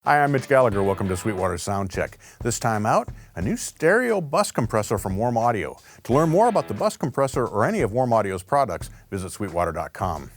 Hi, I'm Mitch Gallagher. Welcome to Sweetwater Soundcheck. This time out, a new stereo bus compressor from Warm Audio. To learn more about the bus compressor or any of Warm Audio's products, visit sweetwater.com.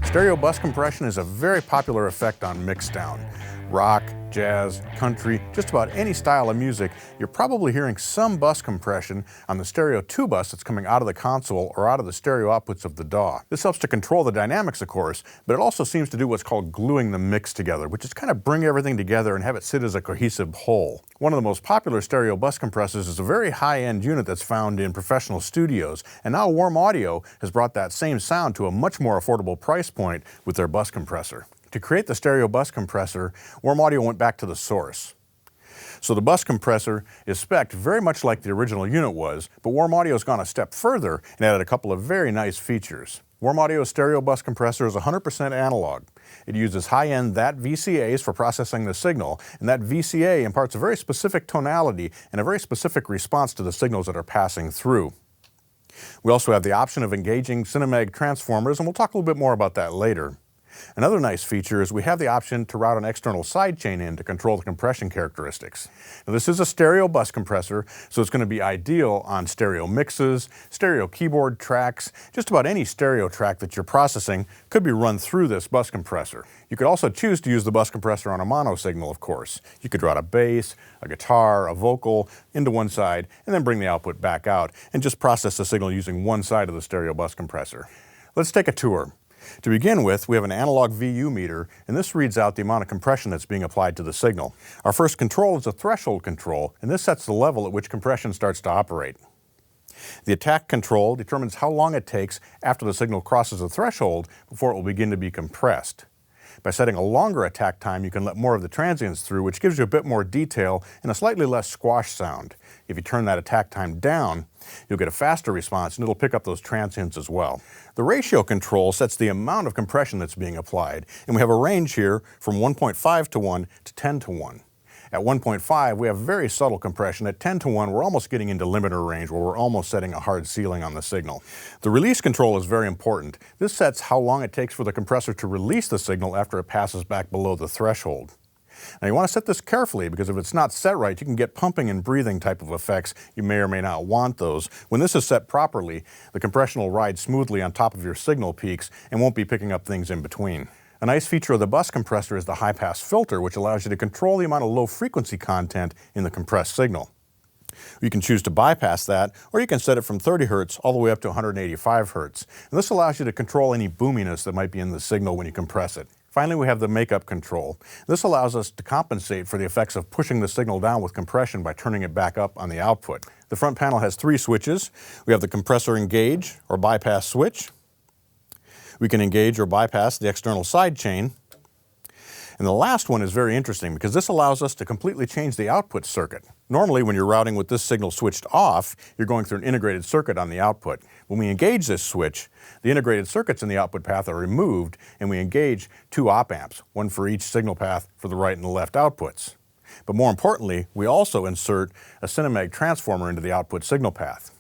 Stereo bus compression is a very popular effect on mixdown. Rock, jazz, country, just about any style of music, you're probably hearing some bus compression on the stereo 2 bus that's coming out of the console or out of the stereo outputs of the DAW. This helps to control the dynamics, of course, but it also seems to do what's called gluing the mix together, which is kind of bring everything together and have it sit as a cohesive whole. One of the most popular stereo bus compressors is a very high-end unit that's found in professional studios, and now Warm Audio has brought that same sound to a much more affordable price point with their bus compressor. To create the stereo bus compressor, Warm Audio went back to the source. So the bus compressor is spec'd very much like the original unit was, but Warm Audio has gone a step further and added a couple of very nice features. Warm Audio's stereo bus compressor is 100% analog. It uses high-end that VCAs for processing the signal, and that VCA imparts a very specific tonality and a very specific response to the signals that are passing through. We also have the option of engaging CineMag transformers, and we'll talk a little bit more about that later. Another nice feature is we have the option to route an external sidechain in to control the compression characteristics. Now, this is a stereo bus compressor, so it's going to be ideal on stereo mixes, stereo keyboard tracks, just about any stereo track that you're processing could be run through this bus compressor. You could also choose to use the bus compressor on a mono signal, of course. You could route a bass, a guitar, a vocal into one side, and then bring the output back out and just process the signal using one side of the stereo bus compressor. Let's take a tour. To begin with, we have an analog VU meter, and this reads out the amount of compression that's being applied to the signal. Our first control is a threshold control, and this sets the level at which compression starts to operate. The attack control determines how long it takes after the signal crosses the threshold before it will begin to be compressed. By setting a longer attack time, you can let more of the transients through, which gives you a bit more detail and a slightly less squash sound. If you turn that attack time down, you'll get a faster response, and it'll pick up those transients as well. The ratio control sets the amount of compression that's being applied, and we have a range here from 1.5 to 1 to 10 to 1. At 1.5, we have very subtle compression. At 10 to 1, we're almost getting into limiter range where we're almost setting a hard ceiling on the signal. The release control is very important. This sets how long it takes for the compressor to release the signal after it passes back below the threshold. Now, you want to set this carefully because if it's not set right, you can get pumping and breathing type of effects. You may or may not want those. When this is set properly, the compression will ride smoothly on top of your signal peaks and won't be picking up things in between. A nice feature of the bus compressor is the high-pass filter, which allows you to control the amount of low-frequency content in the compressed signal. You can choose to bypass that, or you can set it from 30 Hz all the way up to 185 Hz. And this allows you to control any boominess that might be in the signal when you compress it. Finally, we have the makeup control. This allows us to compensate for the effects of pushing the signal down with compression by turning it back up on the output. The front panel has 3 switches. We have the compressor engage or bypass switch. We can engage or bypass the external sidechain. And the last one is very interesting because this allows us to completely change the output circuit. Normally, when you're routing with this signal switched off, you're going through an integrated circuit on the output. When we engage this switch, the integrated circuits in the output path are removed, and we engage 2 op-amps, one for each signal path for the right and the left outputs. But more importantly, we also insert a CineMag transformer into the output signal path.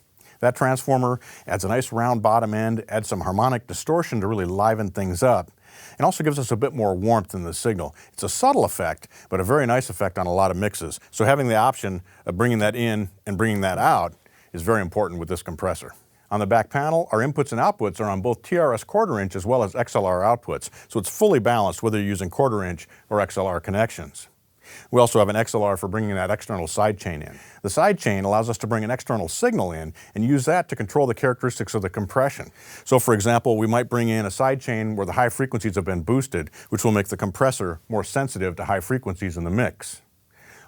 That transformer adds a nice round bottom end, adds some harmonic distortion to really liven things up, and also gives us a bit more warmth in the signal. It's a subtle effect, but a very nice effect on a lot of mixes. So having the option of bringing that in and bringing that out is very important with this compressor. On the back panel, our inputs and outputs are on both TRS quarter-inch as well as XLR outputs, so it's fully balanced whether you're using quarter-inch or XLR connections. We also have an XLR for bringing that external sidechain in. The sidechain allows us to bring an external signal in and use that to control the characteristics of the compression. So for example, we might bring in a sidechain where the high frequencies have been boosted, which will make the compressor more sensitive to high frequencies in the mix.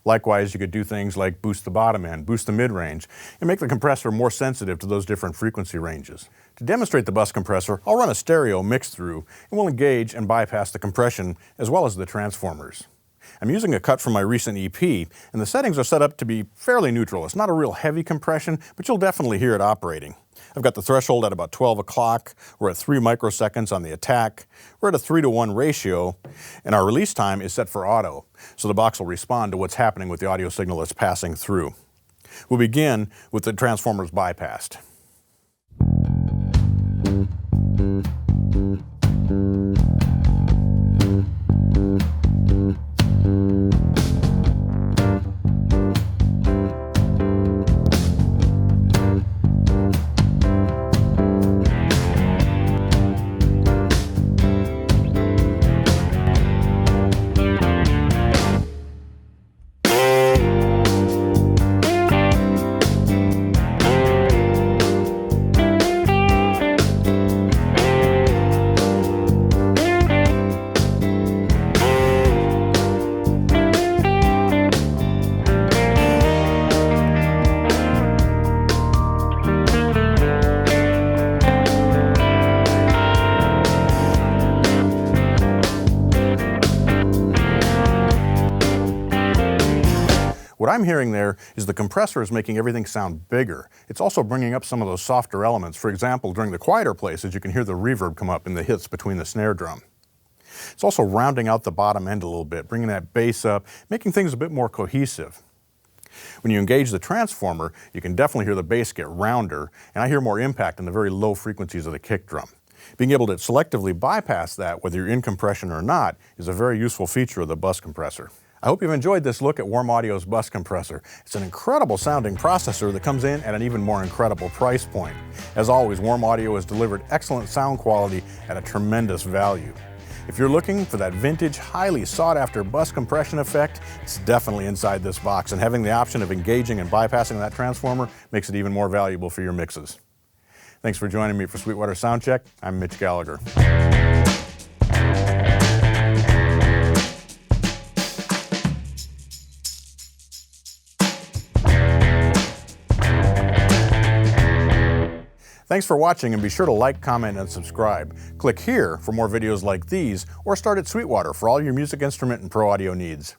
Likewise, you could do things like boost the bottom end, boost the mid-range, and make the compressor more sensitive to those different frequency ranges. To demonstrate the bus compressor, I'll run a stereo mix through, and we'll engage and bypass the compression as well as the transformers. I'm using a cut from my recent EP, and the settings are set up to be fairly neutral. It's not a real heavy compression, but you'll definitely hear it operating. I've got the threshold at about 12 o'clock. We're at 3 microseconds on the attack. We're at a 3-to-1 ratio, and our release time is set for auto, so the box will respond to what's happening with the audio signal that's passing through. We'll begin with the transformers bypassed. I'm hearing there is the compressor is making everything sound bigger. It's also bringing up some of those softer elements. For example, during the quieter places, you can hear the reverb come up in the hits between the snare drum. It's also rounding out the bottom end a little bit, bringing that bass up, making things a bit more cohesive. When you engage the transformer, you can definitely hear the bass get rounder, and I hear more impact in the very low frequencies of the kick drum. Being able to selectively bypass that, whether you're in compression or not, is a very useful feature of the bus compressor. I hope you've enjoyed this look at Warm Audio's bus compressor. It's an incredible sounding processor that comes in at an even more incredible price point. As always, Warm Audio has delivered excellent sound quality at a tremendous value. If you're looking for that vintage, highly sought-after bus compression effect, it's definitely inside this box, and having the option of engaging and bypassing that transformer makes it even more valuable for your mixes. Thanks for joining me for Sweetwater Soundcheck. I'm Mitch Gallagher. Thanks for watching, and be sure to like, comment, and subscribe. Click here for more videos like these, or start at Sweetwater for all your music instrument and pro audio needs.